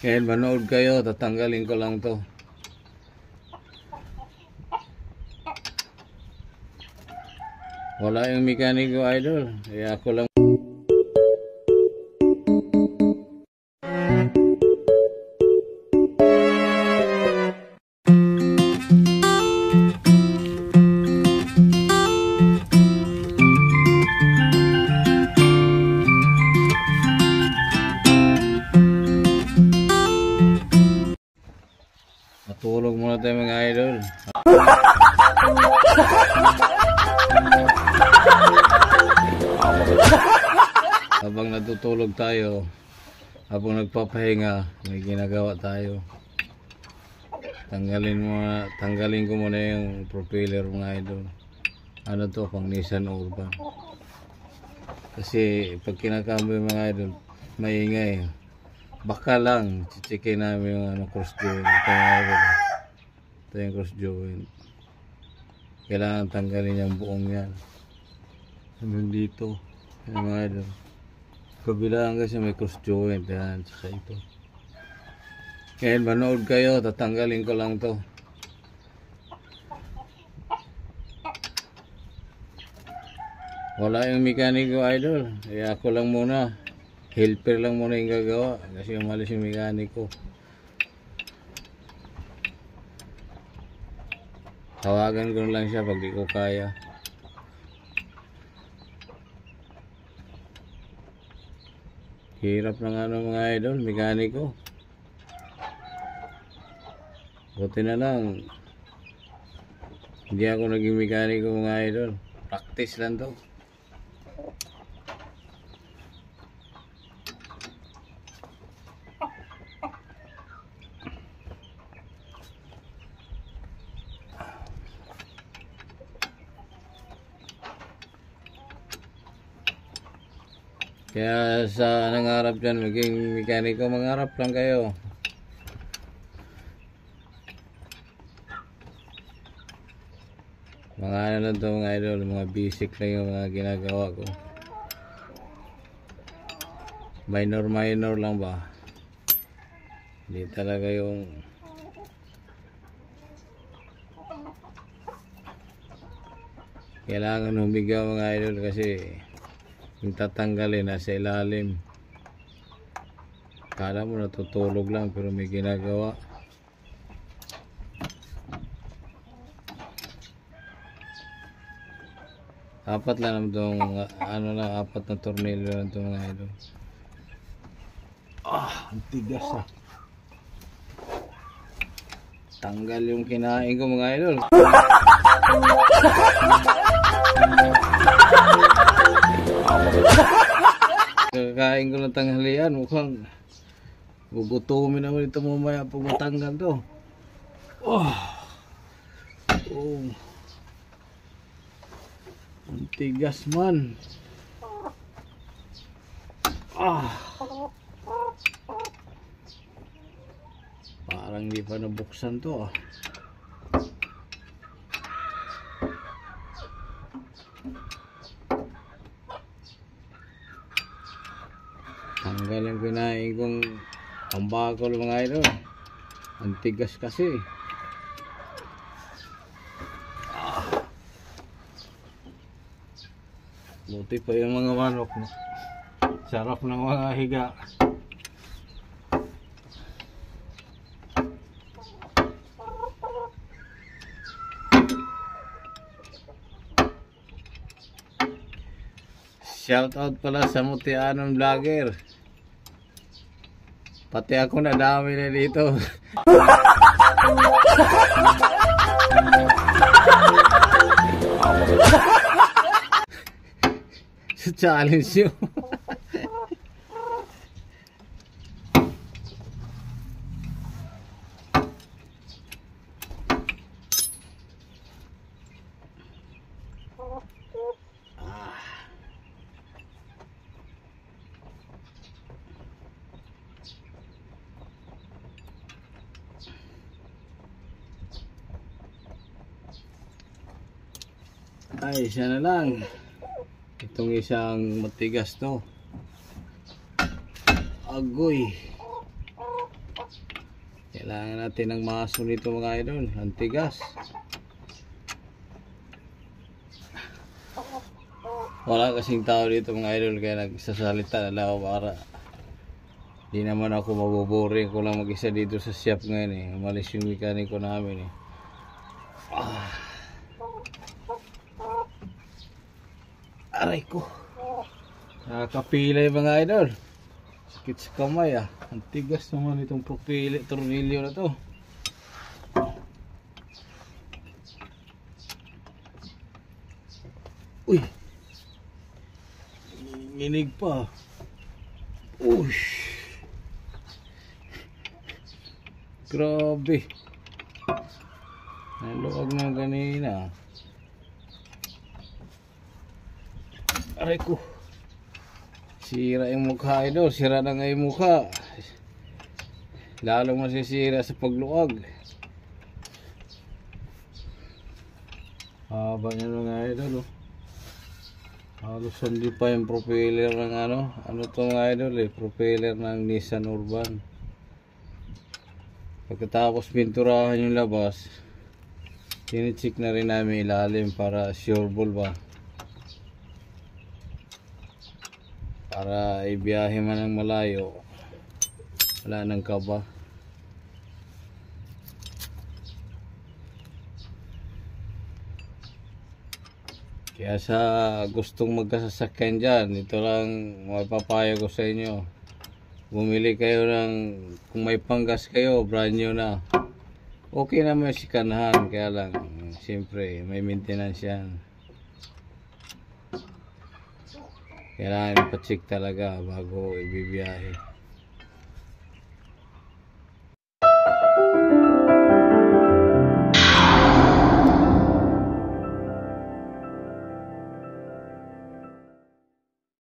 Ngayon manood kayo, tatanggalin ko lang to. Wala yung mekaniko, idol. Kaya ako lang. Matulog muna tayo mga idol. Habang natutulog tayo, habang nagpapahinga, may ginagawa tayo. Tanggalin ko muna yung propeller mga idol. Ano to, pang Nissan Urban. Kasi pag kinakambay mga idol, maingay. Baka lang, chichikin namin yung cross joint. Ito yung cross joint. Kailangan tanggalin yung buong yan. Hanggang dito. Yan mga idol. Kabilaan kasi may cross joint. Yan, saka ito. Ngayon manood kayo, tatanggalin ko lang to. Wala yung mekaniko idol. Kaya ako lang muna. Helper lang muna yung gagawa kasi umalis yung mekaniko. Tawagan ko lang siya pag di ko kaya. Hirap ng mga idol, mekaniko. Buti na lang hindi ako naging mekaniko mga idol. Practice lang to. Kaya sa nangarap dyan maging mekaniko, mangarap lang kayo. Mga ano lang to mga idol, mga basic lang yung mga ginagawa ko. Minor lang ba? Hindi talaga yung kailangan humiga mga idol kasi yung tatanggalin nasa ilalim. Kala mo natutulog lang pero may ginagawa. Apat lang itong apat na tornilyo lang itong mga idol. Ang tigas ah. Tanggal yung kinain ko mga idol. Kakain ko ng tanghalian, mukhang gugutumin naman ito mamaya pag matanggal to. Ang tigas man. Parang di pa nabuksan to ah. Tanggal yung kinain kong pambakol mga idol. Ang tigas kasi. Buti pa yung mga manok. Sarap ng mga higa. Shout out pala sa Mutianon Vlogger. Pati ako nadami na dito. Sa challenge yun. Ay, isa na lang. Itong isang matigas to. Agoy. Kailangan natin ng maso nito mga idol. Ang tigas. Wala kasing tao dito mga idol, kaya nagsasalita na lang ako para di naman ako maboboring. Ko lang mag-isa dito sa shop ngayon eh. Umalis yung mekaniko namin eh. Aray ko. Nakakapilay mga idol. Sakit sa kamay ah. Ang tigas naman itong tornilyo na to. Uy. Nginig pa. Ush. Grabe. Naluwag na kanina. Aray ko. Sira yung mukha idol. Sira na nga yung mukha. Lalong masisira sa pagluwag. Haba niya mga idol oh. Halos hindi pa yung propeller ng ano to mga idol eh, propeller ng Nissan Urban. Pagkatapos pinturahan yung labas, tinicheck na rin namin ilalim para sure ball ba, para ibiyahe man ng malayo wala nang kaba. Kaya sa gustong magkasasakyan dyan, ito lang mapapayo ko sa inyo. Bumili kayo ng, kung may panggas kayo, brand new na. Okay na may sikanahan, kaya lang, siyempre, may maintenance yan. Kailangan ipacheck talaga bago ibibiyahe.